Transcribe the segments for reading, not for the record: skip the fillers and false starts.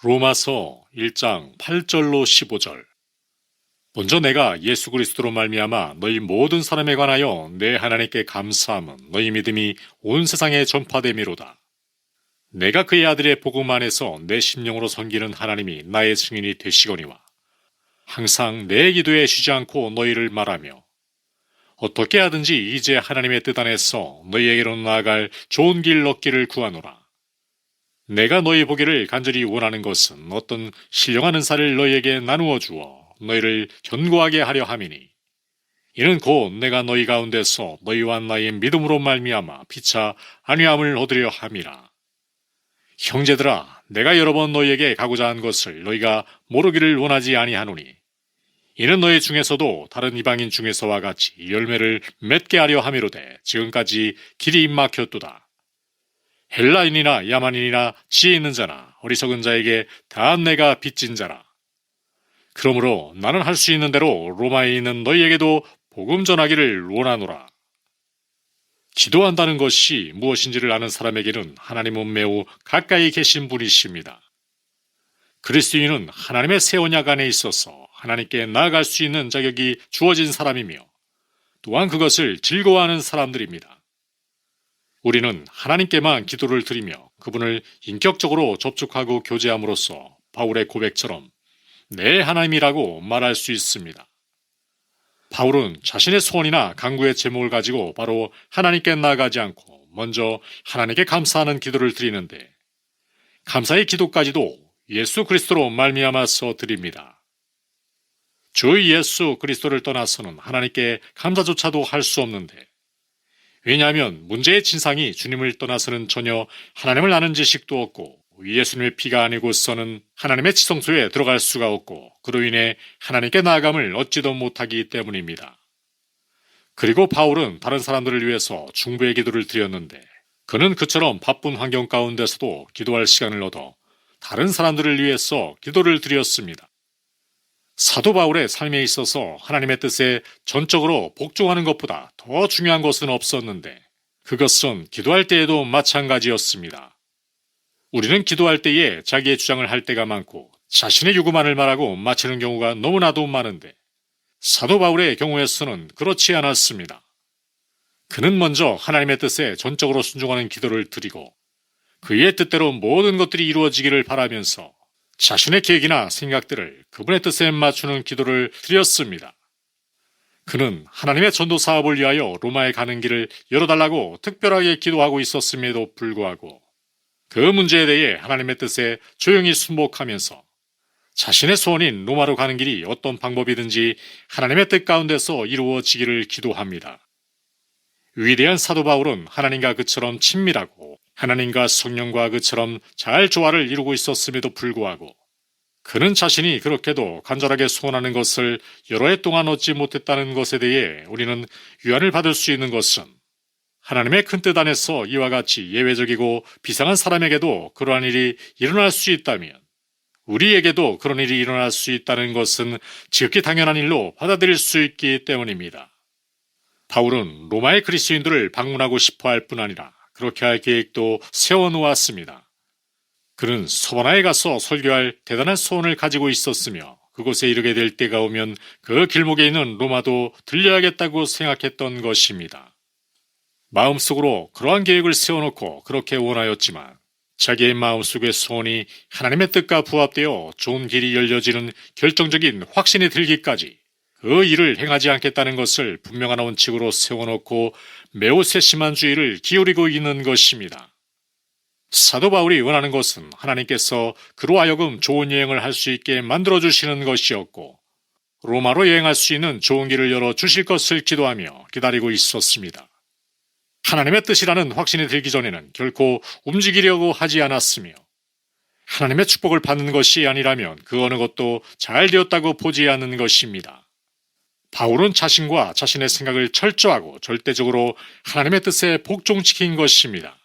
로마서 1장 8절로 15절. 먼저 내가 예수 그리스도로 말미암아 너희 모든 사람에 관하여 내 하나님께 감사함은 너희 믿음이 온 세상에 전파됨이로다. 내가 그의 아들의 복음 안에서 내 심령으로 섬기는 하나님이 나의 증인이 되시거니와 항상 내 기도에 쉬지 않고 너희를 말하며 어떻게 하든지 이제 하나님의 뜻 안에서 너희에게로 나아갈 좋은 길 얻기를 구하노라. 내가 너희 보기를 간절히 원하는 것은 어떤 신령한 은사를 너희에게 나누어 주어 너희를 견고하게 하려 함이니 이는 곧 내가 너희 가운데서 너희와 나의 믿음으로 말미암아 피차 안위함을 얻으려 함이라. 형제들아, 내가 여러 번 너희에게 가고자 한 것을 너희가 모르기를 원하지 아니하노니 이는 너희 중에서도 다른 이방인 중에서와 같이 열매를 맺게 하려 함이로되 지금까지 길이 막혔도다. 헬라인이나 야만인이나 지혜 있는 자나 어리석은 자에게 다 내가 빚진 자라. 그러므로 나는 할 수 있는 대로 로마에 있는 너희에게도 복음 전하기를 원하노라. 기도한다는 것이 무엇인지를 아는 사람에게는 하나님은 매우 가까이 계신 분이십니다. 그리스도인은 하나님의 새 언약 안에 있어서 하나님께 나아갈 수 있는 자격이 주어진 사람이며 또한 그것을 즐거워하는 사람들입니다. 우리는 하나님께만 기도를 드리며 그분을 인격적으로 접촉하고 교제함으로써 바울의 고백처럼 내 하나님이라고 말할 수 있습니다. 바울은 자신의 소원이나 간구의 제목을 가지고 바로 하나님께 나아가지 않고 먼저 하나님께 감사하는 기도를 드리는데 감사의 기도까지도 예수 그리스도로 말미암아서 드립니다. 주 예수 그리스도를 떠나서는 하나님께 감사조차도 할 수 없는데 왜냐하면 문제의 진상이 주님을 떠나서는 전혀 하나님을 아는 지식도 없고 예수님의 피가 아니고서는 하나님의 지성소에 들어갈 수가 없고 그로 인해 하나님께 나아감을 얻지도 못하기 때문입니다. 그리고 바울은 다른 사람들을 위해서 중보의 기도를 드렸는데 그는 그처럼 바쁜 환경 가운데서도 기도할 시간을 얻어 다른 사람들을 위해서 기도를 드렸습니다. 사도 바울의 삶에 있어서 하나님의 뜻에 전적으로 복종하는 것보다 더 중요한 것은 없었는데 그것은 기도할 때에도 마찬가지였습니다. 우리는 기도할 때에 자기의 주장을 할 때가 많고 자신의 요구만을 말하고 마치는 경우가 너무나도 많은데 사도 바울의 경우에서는 그렇지 않았습니다. 그는 먼저 하나님의 뜻에 전적으로 순종하는 기도를 드리고 그의 뜻대로 모든 것들이 이루어지기를 바라면서 자신의 계획이나 생각들을 그분의 뜻에 맞추는 기도를 드렸습니다. 그는 하나님의 전도 사업을 위하여 로마에 가는 길을 열어달라고 특별하게 기도하고 있었음에도 불구하고 그 문제에 대해 하나님의 뜻에 조용히 순복하면서 자신의 소원인 로마로 가는 길이 어떤 방법이든지 하나님의 뜻 가운데서 이루어지기를 기도합니다. 위대한 사도 바울은 하나님과 그처럼 친밀하고 하나님과 성령과 그처럼 잘 조화를 이루고 있었음에도 불구하고 그는 자신이 그렇게도 간절하게 소원하는 것을 여러 해 동안 얻지 못했다는 것에 대해 우리는 위안을 받을 수 있는 것은 하나님의 큰 뜻 안에서 이와 같이 예외적이고 비상한 사람에게도 그러한 일이 일어날 수 있다면 우리에게도 그런 일이 일어날 수 있다는 것은 지극히 당연한 일로 받아들일 수 있기 때문입니다. 바울은 로마의 그리스도인들을 방문하고 싶어 할 뿐 아니라 그렇게 할 계획도 세워놓았습니다. 그는 서바나에 가서 설교할 대단한 소원을 가지고 있었으며 그곳에 이르게 될 때가 오면 그 길목에 있는 로마도 들려야겠다고 생각했던 것입니다. 마음속으로 그러한 계획을 세워놓고 그렇게 원하였지만 자기의 마음속의 소원이 하나님의 뜻과 부합되어 좋은 길이 열려지는 결정적인 확신이 들기까지 그 일을 행하지 않겠다는 것을 분명한 원칙으로 세워놓고 매우 세심한 주의를 기울이고 있는 것입니다. 사도 바울이 원하는 것은 하나님께서 그로 하여금 좋은 여행을 할 수 있게 만들어주시는 것이었고 로마로 여행할 수 있는 좋은 길을 열어주실 것을 기도하며 기다리고 있었습니다. 하나님의 뜻이라는 확신이 들기 전에는 결코 움직이려고 하지 않았으며 하나님의 축복을 받는 것이 아니라면 그 어느 것도 잘 되었다고 보지 않는 것입니다. 바울은 자신과 자신의 생각을 철저하고 절대적으로 하나님의 뜻에 복종시킨 것입니다.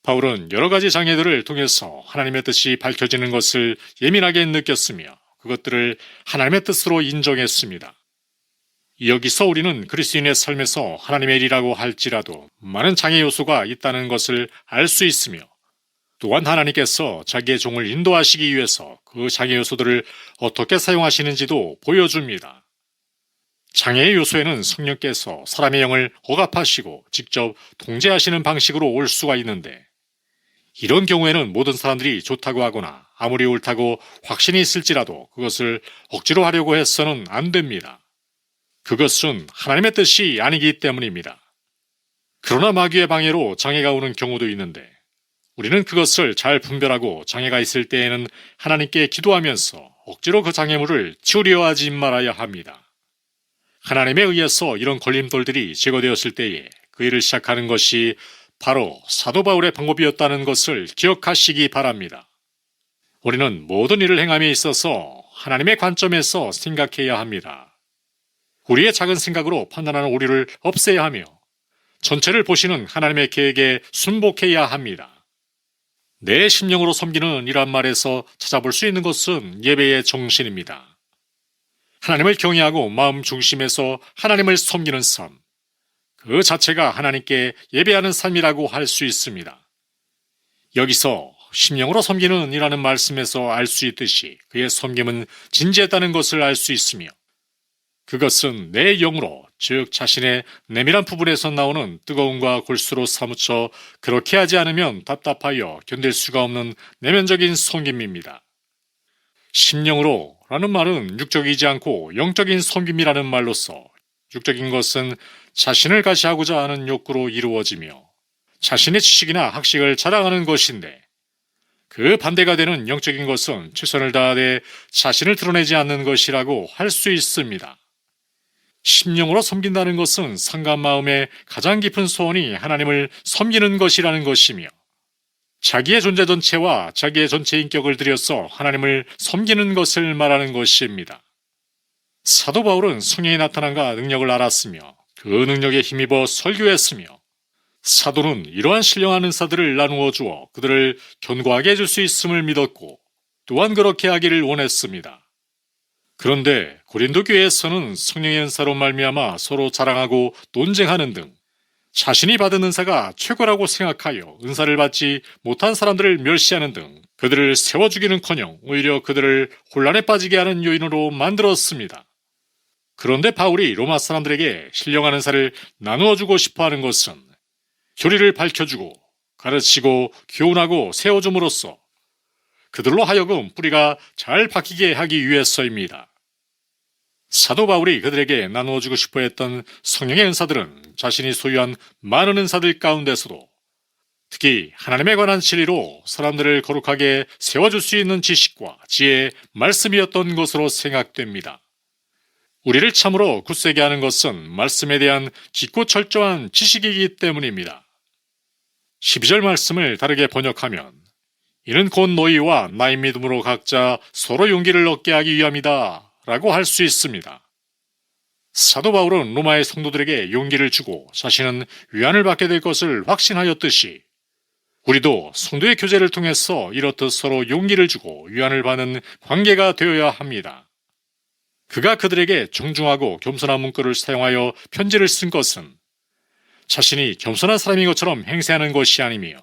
바울은 여러 가지 장애들을 통해서 하나님의 뜻이 밝혀지는 것을 예민하게 느꼈으며 그것들을 하나님의 뜻으로 인정했습니다. 여기서 우리는 그리스도인의 삶에서 하나님의 일이라고 할지라도 많은 장애 요소가 있다는 것을 알 수 있으며 또한 하나님께서 자기의 종을 인도하시기 위해서 그 장애 요소들을 어떻게 사용하시는지도 보여줍니다. 장애의 요소에는 성령께서 사람의 영을 억압하시고 직접 통제하시는 방식으로 올 수가 있는데, 이런 경우에는 모든 사람들이 좋다고 하거나 아무리 옳다고 확신이 있을지라도 그것을 억지로 하려고 해서는 안 됩니다. 그것은 하나님의 뜻이 아니기 때문입니다. 그러나 마귀의 방해로 장애가 오는 경우도 있는데, 우리는 그것을 잘 분별하고 장애가 있을 때에는 하나님께 기도하면서 억지로 그 장애물을 치우려 하지 말아야 합니다. 하나님에 의해서 이런 걸림돌들이 제거되었을 때에 그 일을 시작하는 것이 바로 사도 바울의 방법이었다는 것을 기억하시기 바랍니다. 우리는 모든 일을 행함에 있어서 하나님의 관점에서 생각해야 합니다. 우리의 작은 생각으로 판단하는 오류를 없애야 하며 전체를 보시는 하나님의 계획에 순복해야 합니다. 내 심령으로 섬기는 이란 말에서 찾아볼 수 있는 것은 예배의 정신입니다. 하나님을 경외하고 마음 중심에서 하나님을 섬기는 삶, 그 자체가 하나님께 예배하는 삶이라고 할 수 있습니다. 여기서 심령으로 섬기는 이라는 말씀에서 알 수 있듯이 그의 섬김은 진지했다는 것을 알 수 있으며, 그것은 내 영으로, 즉 자신의 내밀한 부분에서 나오는 뜨거움과 골수로 사무쳐 그렇게 하지 않으면 답답하여 견딜 수가 없는 내면적인 섬김입니다. 심령으로 라는 말은 육적이지 않고 영적인 섬김이라는 말로서, 육적인 것은 자신을 가시하고자 하는 욕구로 이루어지며 자신의 지식이나 학식을 자랑하는 것인데, 그 반대가 되는 영적인 것은 최선을 다하되 자신을 드러내지 않는 것이라고 할 수 있습니다. 심령으로 섬긴다는 것은 상간 마음의 가장 깊은 소원이 하나님을 섬기는 것이라는 것이며, 자기의 존재 전체와 자기의 전체 인격을 들여서 하나님을 섬기는 것을 말하는 것입니다. 사도 바울은 성령이 나타남과 능력을 알았으며 그 능력에 힘입어 설교했으며, 사도는 이러한 신령한 은사들을 나누어 주어 그들을 견고하게 해줄 수 있음을 믿었고 또한 그렇게 하기를 원했습니다. 그런데 고린도 교회에서는 성령의 은사로 말미암아 서로 자랑하고 논쟁하는 등 자신이 받은 은사가 최고라고 생각하여 은사를 받지 못한 사람들을 멸시하는 등 그들을 세워주기는커녕 오히려 그들을 혼란에 빠지게 하는 요인으로 만들었습니다. 그런데 바울이 로마 사람들에게 신령한 은사를 나누어주고 싶어하는 것은 교리를 밝혀주고 가르치고 교훈하고 세워줌으로써 그들로 하여금 뿌리가 잘 박히게 하기 위해서입니다. 사도 바울이 그들에게 나누어주고 싶어 했던 성령의 은사들은 자신이 소유한 많은 은사들 가운데서도 특히 하나님에 관한 진리로 사람들을 거룩하게 세워줄 수 있는 지식과 지혜의 말씀이었던 것으로 생각됩니다. 우리를 참으로 굳세게 하는 것은 말씀에 대한 깊고 철저한 지식이기 때문입니다. 12절 말씀을 다르게 번역하면 이는 곧 너희와 나의 믿음으로 각자 서로 용기를 얻게 하기 위함이다 라고 할 수 있습니다. 사도 바울은 로마의 성도들에게 용기를 주고 자신은 위안을 받게 될 것을 확신하였듯이 우리도 성도의 교제를 통해서 이렇듯 서로 용기를 주고 위안을 받는 관계가 되어야 합니다. 그가 그들에게 정중하고 겸손한 문구를 사용하여 편지를 쓴 것은 자신이 겸손한 사람인 것처럼 행세하는 것이 아니며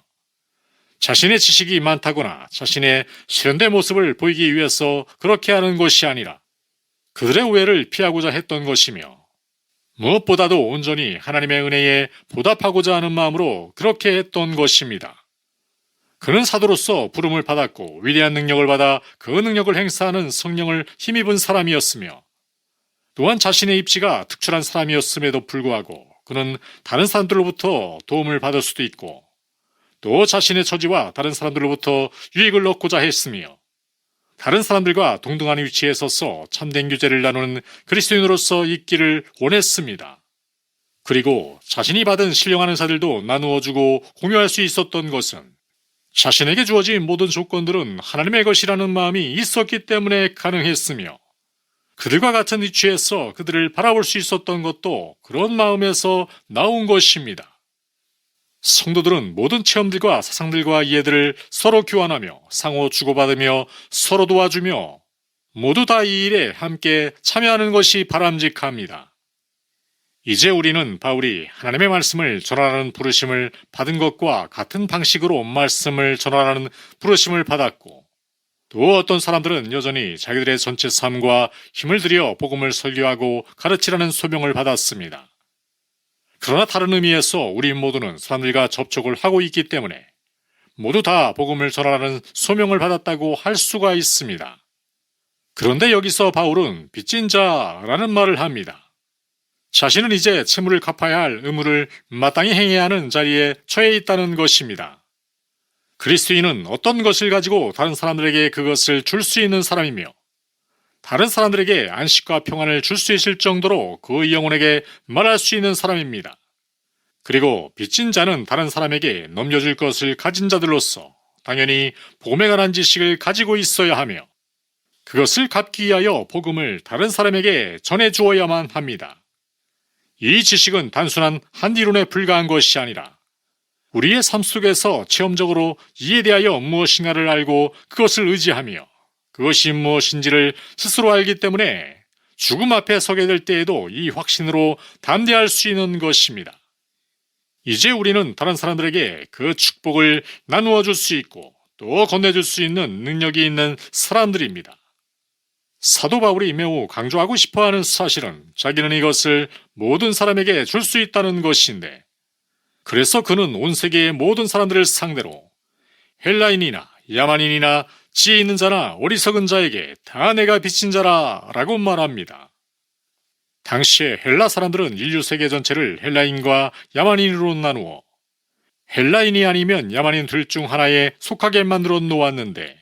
자신의 지식이 많다거나 자신의 세련된 모습을 보이기 위해서 그렇게 하는 것이 아니라 그들의 오해를 피하고자 했던 것이며 무엇보다도 온전히 하나님의 은혜에 보답하고자 하는 마음으로 그렇게 했던 것입니다. 그는 사도로서 부름을 받았고 위대한 능력을 받아 그 능력을 행사하는 성령을 힘입은 사람이었으며 또한 자신의 입지가 특출한 사람이었음에도 불구하고 그는 다른 사람들로부터 도움을 받을 수도 있고 또 자신의 처지와 다른 사람들로부터 유익을 얻고자 했으며 다른 사람들과 동등한 위치에 서서 참된 교제를 나누는 그리스도인으로서 있기를 원했습니다. 그리고 자신이 받은 신령한 은사들도 나누어주고 공유할 수 있었던 것은 자신에게 주어진 모든 조건들은 하나님의 것이라는 마음이 있었기 때문에 가능했으며 그들과 같은 위치에서 그들을 바라볼 수 있었던 것도 그런 마음에서 나온 것입니다. 성도들은 모든 체험들과 사상들과 이해들을 서로 교환하며 상호 주고받으며 서로 도와주며 모두 다 이 일에 함께 참여하는 것이 바람직합니다. 이제 우리는 바울이 하나님의 말씀을 전하라는 부르심을 받은 것과 같은 방식으로 말씀을 전하라는 부르심을 받았고, 또 어떤 사람들은 여전히 자기들의 전체 삶과 힘을 들여 복음을 설교하고 가르치라는 소명을 받았습니다. 그러나 다른 의미에서 우리 모두는 사람들과 접촉을 하고 있기 때문에 모두 다 복음을 전하라는 소명을 받았다고 할 수가 있습니다. 그런데 여기서 바울은 빚진 자라는 말을 합니다. 자신은 이제 채무를 갚아야 할 의무를 마땅히 행해야 하는 자리에 처해 있다는 것입니다. 그리스도인은 어떤 것을 가지고 다른 사람들에게 그것을 줄 수 있는 사람이며, 다른 사람들에게 안식과 평안을 줄 수 있을 정도로 그 영혼에게 말할 수 있는 사람입니다. 그리고 빚진 자는 다른 사람에게 넘겨줄 것을 가진 자들로서 당연히 복음에 관한 지식을 가지고 있어야 하며, 그것을 갚기 위하여 복음을 다른 사람에게 전해 주어야만 합니다. 이 지식은 단순한 한 이론에 불과한 것이 아니라 우리의 삶 속에서 체험적으로 이에 대하여 무엇인가를 알고 그것을 의지하며 그것이 무엇인지를 스스로 알기 때문에 죽음 앞에 서게 될 때에도 이 확신으로 담대할 수 있는 것입니다. 이제 우리는 다른 사람들에게 그 축복을 나누어 줄 수 있고 또 건네줄 수 있는 능력이 있는 사람들입니다. 사도 바울이 매우 강조하고 싶어하는 사실은 자기는 이것을 모든 사람에게 줄 수 있다는 것인데, 그래서 그는 온 세계의 모든 사람들을 상대로 헬라인이나 야만인이나 지혜 있는 자나 어리석은 자에게 다 내가 빚진 자라 라고 말합니다. 당시에 헬라 사람들은 인류 세계 전체를 헬라인과 야만인으로 나누어 헬라인이 아니면 야만인 둘 중 하나에 속하게 만들어 놓았는데,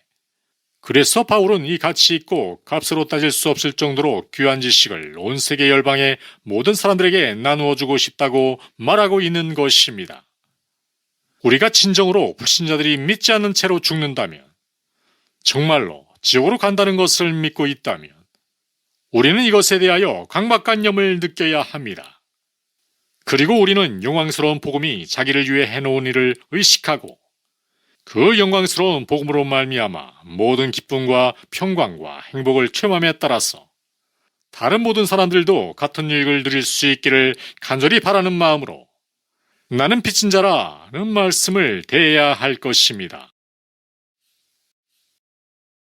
그래서 바울은 이 가치 있고 값으로 따질 수 없을 정도로 귀한 지식을 온 세계 열방의 모든 사람들에게 나누어 주고 싶다고 말하고 있는 것입니다. 우리가 진정으로 불신자들이 믿지 않는 채로 죽는다면, 정말로 지옥으로 간다는 것을 믿고 있다면, 우리는 이것에 대하여 강박관념을 느껴야 합니다. 그리고 우리는 영광스러운 복음이 자기를 위해 해놓은 일을 의식하고 그 영광스러운 복음으로 말미암아 모든 기쁨과 평강과 행복을 체험함에 따라서 다른 모든 사람들도 같은 유익을 누릴 수 있기를 간절히 바라는 마음으로 나는 빚진 자라는 말씀을 대해야 할 것입니다.